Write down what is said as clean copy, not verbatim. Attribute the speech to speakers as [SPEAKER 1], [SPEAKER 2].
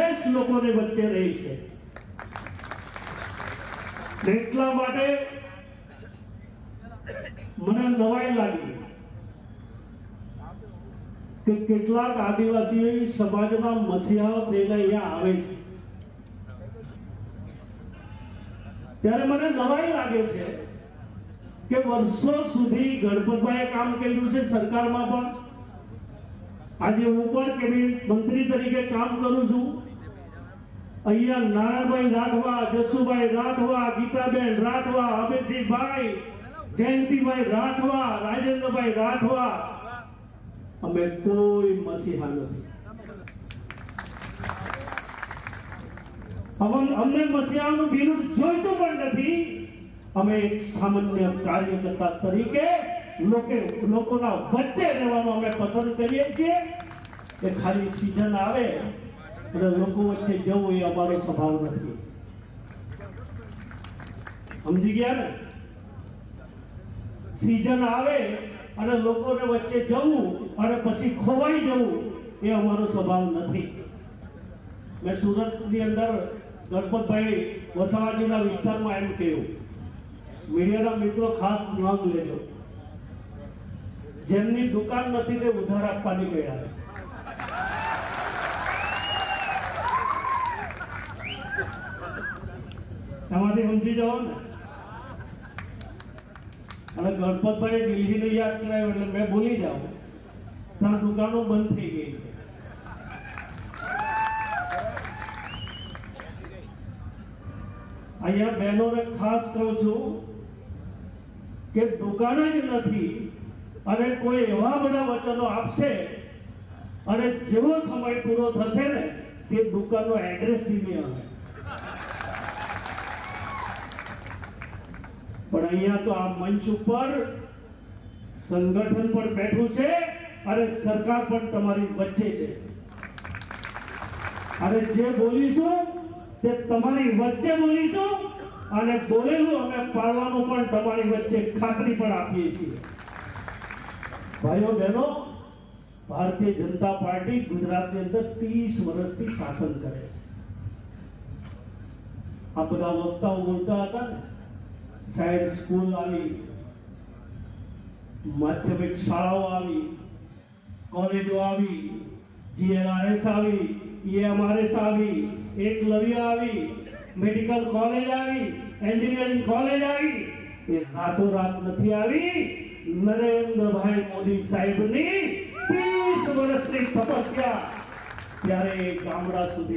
[SPEAKER 1] હંમેશ લોકોની વચ્ચે રહી છે। એટલા માટે મને નવાઈ લાગી કે કેટલાક આદિવાસી સમાજના મસીહાઓ થઈને અહીંયા આવે છે, ત્યારે મને નવાઈ લાગે છે કે વર્ષો સુધી ગણપતભાઈએ કામ કર્યું છે સરકારમાં, પણ આજે હું પણ કેબિનેટ મંત્રી તરીકે કામ કરું છું। અહીંયા નારાયણભાઈ રાઠવા, જસુભાઈ રાઠવા, ગીતાબેન રાઠવા, અભયસિંહભાઈ, જયંતિભાઈ રાઠવા, રાજેન્દ્રભાઈ રાઠવા, અમે કોઈ મસીહા નથી। અમને મસીહાનું બિરુદ જોઈતું પણ નથી। અમે એક સામાન્ય કાર્યકર્તા તરીકે લોકોના વચ્ચે રહેવાનું અમે પસંદ કરીએ છીએ। કે ખાલી સીઝન આવે અને લોકો વચ્ચે જવું એ અમારો સ્વભાવ નથી। સમજી ગયા ને? સીઝન આવે અને લોકોને વચ્ચે જવું અને પછી ખોવાઈ જવું એ અમારો સ્વભાવ નથી। મેં સુરતની અંદર ગણપતભાઈ વસાવાજીના વિસ્તારમાં એમ કહ્યું, મીડિયાના મિત્રો ખાસ નોંધ લેજો, જેમની દુકાન નથી તે ઉધાર આપવાની ગયા છે। એમાંથી સમજી જાઓ ને। અને ગણપતભાઈ દિલ્હીને યાદ કરાવ્યું એટલે મેં ભૂલી જાઉં, ત્યાં દુકાનો બંધ થઈ ગઈ છે। અહીંયા બહેનોને ખાસ કહું છું કે દુકાન જ નથી અને કોઈ એવા બધા વચનો આપશે અને જેવો સમય પૂરો થશે ને તે દુકાનનો એડ્રેસ બી નહીં આવે। પણ અહીંયા તો આ મંચ ઉપર સંગઠન પણ બેઠું છે અને સરકાર પણ તમારી વચ્ચે છે। અને જે બોલીશું તે તમારી વચ્ચે બોલીશું અને બોલેલું અમે પાડવાનું પણ તમારી વચ્ચે ખાતરી પણ આપીએ છીએ। ભાઈઓ બહેનો, ભારતીય જનતા પાર્ટી ગુજરાતની અંદર 30 વર્ષથી શાસન કરે છે। આ બધા વક્તાઓ બોલતા હતા ને, સાહેબ સ્કૂલ આવી, માધ્યમિક શાળાઓ આવી, કોલેજો આવી, GLRS આવી, EMRS આવી, એકલવ્ય આવી, મેડિકલ કોલેજ આવી, એન્જિનિયરિંગ કોલેજ આવી। એ રાતોરાત નથી આવી। નરેન્દ્રભાઈ મોદી સાહેબની 30 વર્ષની તપસ્યા ત્યારે ગામડા સુધી